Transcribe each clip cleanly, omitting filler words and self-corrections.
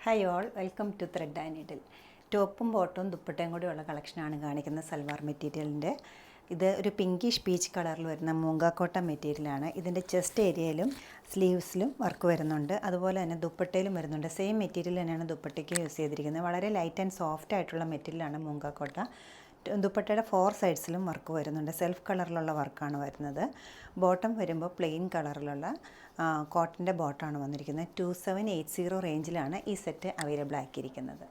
Hi all, welcome to thread and needle. ടോപ്പും ബോട്ടവും ദുപ്പട്ടയും കൂടിയുള്ള കളക്ഷനാണ് കാണിക്കുന്നത്. സൽവാർ മെറ്റീരിയലിൻ്റെ ഇത് ഒരു പിങ്കിഷ് പീച്ച് കളറിൽ വരുന്ന മൂങ്കാക്കോട്ട മെറ്റീരിയലാണ്. ഇതിൻ്റെ ചെസ്റ്റ് ഏരിയയിലും സ്ലീവ്സിലും വർക്ക് വരുന്നുണ്ട്. അതുപോലെ തന്നെ ദുപ്പട്ടയിലും വരുന്നുണ്ട്. സെയിം മെറ്റീരിയൽ തന്നെയാണ് ദുപ്പട്ടയ്ക്ക് യൂസ് ചെയ്തിരിക്കുന്നത്. വളരെ ലൈറ്റ് ആൻഡ് സോഫ്റ്റ് ആയിട്ടുള്ള മെറ്റീരിയലാണ് മൂങ്കാക്കോട്ട. ദുപ്പട്ടയുടെ 4 സൈഡ്സിലും വർക്ക് വരുന്നുണ്ട്. സെൽഫ് കളറിലുള്ള വർക്കാണ് വരുന്നത്. ബോട്ടം വരുമ്പോൾ പ്ലെയിൻ കളറിലുള്ള കോട്ടൻ്റെ ബോട്ടമാണ് വന്നിരിക്കുന്നത്. 2780 റേഞ്ചിലാണ് ഈ സെറ്റ് അവൈലബിൾ ആക്കിയിരിക്കുന്നത്.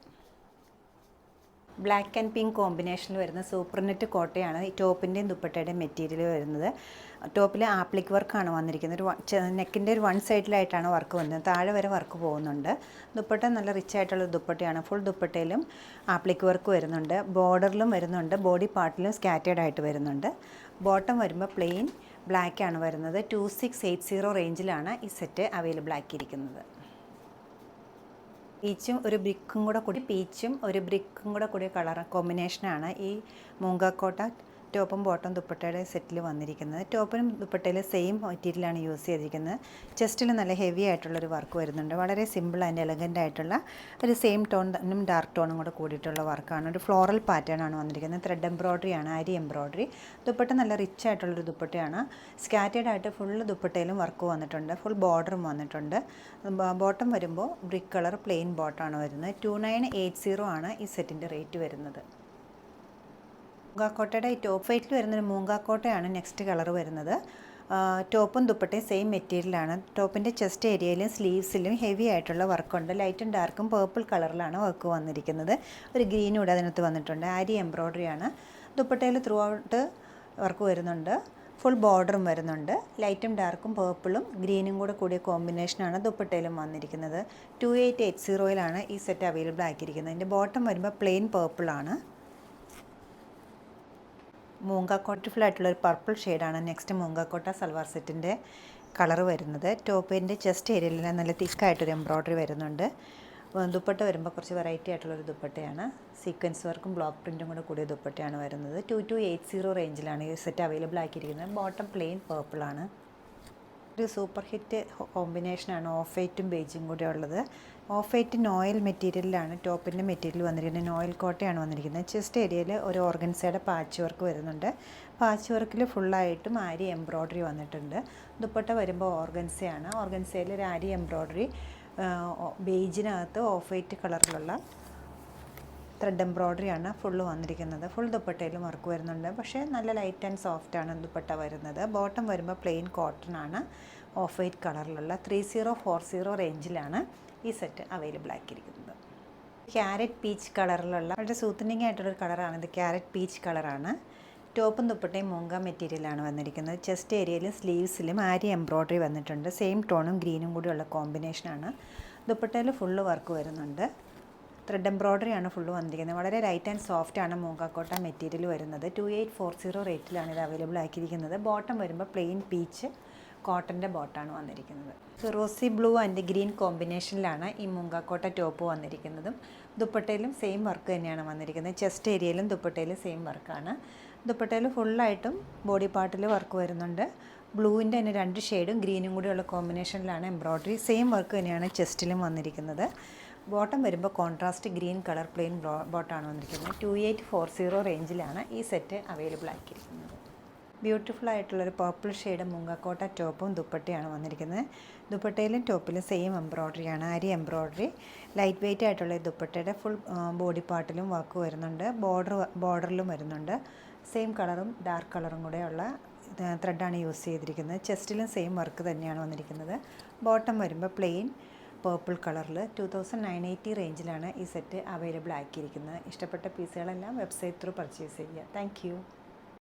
ബ്ലാക്ക് ആൻഡ് പിങ്ക് കോമ്പിനേഷനിൽ വരുന്ന സൂപ്പർ നെറ്റ് കോട്ടയാണ് ഈ ടോപ്പിൻ്റെയും ദുപ്പട്ടയുടെയും മെറ്റീരിയൽ വരുന്നത്. ടോപ്പിൽ ആപ്ലിക് വർക്കാണ് വന്നിരിക്കുന്നത്. നെക്കിൻ്റെ ഒരു 1 സൈഡിലായിട്ടാണ് വർക്ക് വരുന്നത്. താഴെ വരെ വർക്ക് പോകുന്നുണ്ട്. ദുപ്പട്ട നല്ല റിച്ച് ആയിട്ടുള്ള ദുപ്പട്ടയാണ്. ഫുൾ ദുപ്പട്ടയിലും ആപ്ലിക് വർക്ക് വരുന്നുണ്ട്. ബോർഡറിലും വരുന്നുണ്ട്. ബോഡി പാർട്ടിലും സ്കാറ്റേഡ് ആയിട്ട് വരുന്നുണ്ട്. ബോട്ടം വരുമ്പോൾ പ്ലെയിൻ ബ്ലാക്കാണ് വരുന്നത്. 2680 റേഞ്ചിലാണ് ഈ സെറ്റ് അവൈലബിൾ ആക്കിയിരിക്കുന്നത്. പീച്ചും ഒരു ബ്രിക്കും കൂടെ കൂടിയ കളർ കോമ്പിനേഷനാണ് ഈ മൂങ്കാക്കോട്ട ടോപ്പും ബോട്ടം ദുപ്പട്ടയുടെ സെറ്റിൽ വന്നിരിക്കുന്നത്. ടോപ്പിനും ദുപ്പട്ടയിൽ സെയിം മെറ്റീരിയലാണ് യൂസ് ചെയ്തിരിക്കുന്നത്. ചെസ്റ്റിൽ നല്ല ഹെവി ആയിട്ടുള്ളൊരു വർക്ക് വരുന്നുണ്ട്. വളരെ സിമ്പിൾ ആൻഡ് എലഗൻ്റ് ആയിട്ടുള്ള ഒരു സെയിം ടോണും ഡാർക്ക് ടോണും കൂടെ കൂടിയിട്ടുള്ള വർക്കാണ്. ഒരു ഫ്ലോറൽ പാറ്റേൺ ആണ് വന്നിരിക്കുന്നത്. ത്രെഡ് എംബ്രോയ്ഡറിയാണ്, ആരി എംബ്രോയ്ഡറി. ദുപ്പട്ട നല്ല റിച്ച് ആയിട്ടുള്ളൊരു ദുപ്പട്ടയാണ്. സ്കാറ്റേഡ് ആയിട്ട് ഫുള്ള് ദുപ്പട്ടയിലും വർക്ക് വന്നിട്ടുണ്ട്. ഫുൾ ബോർഡറും വന്നിട്ടുണ്ട്. ബോട്ടം വരുമ്പോൾ ബ്രിക്ക് കളർ പ്ലെയിൻ ബോട്ടമാണ് വരുന്നത്. 2980 ആണ് ഈ സെറ്റിൻ്റെ റേറ്റ് വരുന്നത്. മൂങ്കാക്കോട്ടയുടെ ഈ ടോപ്പ് വെയ്റ്റിൽ വരുന്നൊരു മൂങ്കാക്കോട്ടയാണ് നെക്സ്റ്റ് കളർ വരുന്നത്. ടോപ്പും ദുപ്പട്ടയും സെയിം മെറ്റീരിയലാണ്. ടോപ്പിൻ്റെ ചെസ്റ്റ് ഏരിയയിലും സ്ലീവ്സിലും ഹെവി ആയിട്ടുള്ള വർക്കുണ്ട്. ലൈറ്റും ഡാർക്കും പേർപ്പിൾ കളറിലാണ് വർക്ക് വന്നിരിക്കുന്നത്. ഒരു ഗ്രീനും കൂടെ അതിനകത്ത് വന്നിട്ടുണ്ട്. ആരി എംബ്രോയ്ഡറിയാണ്. ദുപ്പട്ടയിൽ ത്രൂ ഔട്ട് വർക്ക് വരുന്നുണ്ട്. ഫുൾ ബോർഡറും വരുന്നുണ്ട്. ലൈറ്റും ഡാർക്കും പേർപ്പിളും ഗ്രീനും കൂടെ കൂടിയ കോമ്പിനേഷനാണ് ദുപ്പട്ടയിലും വന്നിരിക്കുന്നത്. 2880 ഈ സെറ്റ് അവൈലബിൾ ആക്കിയിരിക്കുന്നത്. ഇതിൻ്റെ ബോട്ടം വരുമ്പോൾ പ്ലെയിൻ പേർപ്പിളാണ്. മൂങ്കാക്കോട്ട ഫുള്ളായിട്ടുള്ളൊരു പർപ്പിൾ ഷെയ്ഡാണ് നെക്സ്റ്റ് മൂങ്കാക്കോട്ട സൽവാർ സെറ്റിൻ്റെ കളർ വരുന്നത്. ടോപ്പിൻ്റെ ചെസ്റ്റ് ഏരിയയിൽ നല്ല തിക്കായിട്ടൊരു എംബ്രോയ്ഡറി വരുന്നുണ്ട്. ദുപ്പട്ട വരുമ്പോൾ കുറച്ച് വെറൈറ്റി ആയിട്ടുള്ളൊരു ദുപ്പട്ടയാണ്. സീക്വൻസ് വർക്കും ബ്ലോക്ക് പ്രിൻറ്റും കൂടെ കൂടിയ ദുപ്പട്ടയാണ് വരുന്നത്. 2280 റേഞ്ചിലാണ് ഈ സെറ്റ് അവൈലബിൾ ആക്കിയിരിക്കുന്നത്. ബോട്ടം പ്ലെയിൻ പേർപ്പിളാണ്. ഒരു സൂപ്പർ ഹിറ്റ് കോമ്പിനേഷനാണ് ഓഫ് വൈറ്റും ബേജും കൂടെ ഉള്ളത്. ഓഫ് വൈറ്റ് നോയൽ മെറ്റീരിയലിലാണ് ടോപ്പിൻ്റെ മെറ്റീരിയൽ വന്നിരിക്കുന്നത്. നോയൽ കോട്ടയാണ് വന്നിരിക്കുന്നത്. ചെസ്റ്റ് ഏരിയയിൽ ഒരു ഓർഗൻസയുടെ പാച്ച് വർക്ക് വരുന്നുണ്ട്. പാച്ച് വർക്കിൽ ഫുള്ളായിട്ടും ആരി എംബ്രോയ്ഡറി വന്നിട്ടുണ്ട്. ദുപ്പട്ട വരുമ്പോൾ ഓർഗൻസയാണ്. ഓർഗൻസയിൽ ഒരു ആരി എംബ്രോയ്ഡറി, ബേജിനകത്ത് ഓഫ് വൈറ്റ് കളറിലുള്ള ത്രെഡ് എംബ്രോയ്ഡറിയാണ് ഫുള്ള് വന്നിരിക്കുന്നത്. ഫുൾ ദുപ്പട്ടയിലും വർക്ക് വരുന്നുണ്ട്. പക്ഷേ നല്ല ലൈറ്റ് ആൻഡ് സോഫ്റ്റ് ആണ് ദുപ്പട്ട വരുന്നത്. ബോട്ടം വരുമ്പോൾ പ്ലെയിൻ കോട്ടൺ ആണ്. ഓഫ് വൈറ്റ് കളറിലുള്ള 3040 റേഞ്ചിലാണ് ഈ സെറ്റ് അവൈലബിൾ ആക്കിയിരിക്കുന്നത്. ക്യാരറ്റ് പീച്ച് കളറിലുള്ള വളരെ സൂത്തനിങ് ആയിട്ടുള്ളൊരു കളറാണ് ഇത്. ക്യാരറ്റ് പീച്ച് കളറാണ്. ടോപ്പും ദുപ്പട്ടയും മൂങ്ക മെറ്റീരിയലാണ് വന്നിരിക്കുന്നത്. ചെസ്റ്റ് ഏരിയയിലും സ്ലീവ്സിലും ആരി എംബ്രോയ്ഡറി വന്നിട്ടുണ്ട്. സെയിം ടോണും ഗ്രീനും കൂടിയുള്ള കോമ്പിനേഷനാണ്. ദുപ്പട്ടയിൽ ഫുള്ള് വർക്ക് വരുന്നുണ്ട്. ത്രെഡ് എംബ്രോയ്ഡറിയാണ് ഫുള്ള് വന്നിരിക്കുന്നത്. വളരെ ലൈറ്റ് ആൻഡ് സോഫ്റ്റ് ആണ് മൂങ്കാക്കോട്ട മെറ്റീരിയൽ വരുന്നത്. 2840 റേറ്റിലാണ് ഇത് അവൈലബിൾ ആക്കിയിരിക്കുന്നത്. ബോട്ടം വരുമ്പോൾ പ്ലെയിൻ പീച്ച് കോട്ടൻ്റെ ബോട്ടാണ് വന്നിരിക്കുന്നത്. റോസി ബ്ലൂ ആൻഡ് ഗ്രീൻ കോമ്പിനേഷനിലാണ് ഈ മൂങ്കാക്കോട്ട ടോപ്പ് വന്നിരിക്കുന്നതും. ദുപ്പട്ടയിലും സെയിം വർക്ക് തന്നെയാണ് വന്നിരിക്കുന്നത്. ചെസ്റ്റ് ഏരിയയിലും ദുപ്പട്ടയിലും സെയിം വർക്കാണ്. ദുപ്പട്ടയിൽ ഫുള്ളായിട്ടും ബോഡി പാർട്ടിൽ വർക്ക് വരുന്നുണ്ട്. ബ്ലൂവിൻ്റെ തന്നെ 2 ഷെയ്ഡും ഗ്രീനും കൂടിയുള്ള കോമ്പിനേഷനിലാണ് എംബ്രോയ്ഡറി. സെയിം വർക്ക് തന്നെയാണ് ചെസ്റ്റിലും വന്നിരിക്കുന്നത്. ബോട്ടം വരുമ്പോൾ കോൺട്രാസ്റ്റ് ഗ്രീൻ കളർ പ്ലെയിൻ ബോട്ടാണ് വന്നിരിക്കുന്നത്. 2840 റേഞ്ചിലാണ് ഈ സെറ്റ് അവൈലബിൾ ആക്കിയിരിക്കുന്നത്. ബ്യൂട്ടിഫുൾ ആയിട്ടുള്ളൊരു പർപ്പിൾ ഷെയ്ഡ് മൂങ്കാക്കോട്ട ടോപ്പും ദുപ്പട്ടയാണ് വന്നിരിക്കുന്നത്. ദുപ്പട്ടയിലും ടോപ്പിലും സെയിം എംബ്രോയ്ഡറിയാണ്, ആരി എംബ്രോയ്ഡറി. ലൈറ്റ് വെയ്റ്റ് ആയിട്ടുള്ള ദുപ്പട്ടയുടെ ഫുൾ ബോഡി പാർട്ടിലും വർക്ക് വരുന്നുണ്ട്. ബോർഡറിലും വരുന്നുണ്ട്. സെയിം കളറും ഡാർക്ക് കളറും കൂടെയുള്ള ത്രെഡാണ് യൂസ് ചെയ്തിരിക്കുന്നത്. ചെസ്റ്റിലും സെയിം വർക്ക് തന്നെയാണ് വന്നിരിക്കുന്നത്. ബോട്ടം വരുമ്പോൾ പ്ലെയിൻ പേർപ്പിൾ കളറിൽ 2980 റേഞ്ചിലാണ് ഈ സെറ്റ് അവൈലബിൾ ആക്കിയിരിക്കുന്നത്. ഇഷ്ടപ്പെട്ട പീസുകളെല്ലാം വെബ്സൈറ്റ് ത്രൂ പർച്ചേസ് ചെയ്യുക. താങ്ക്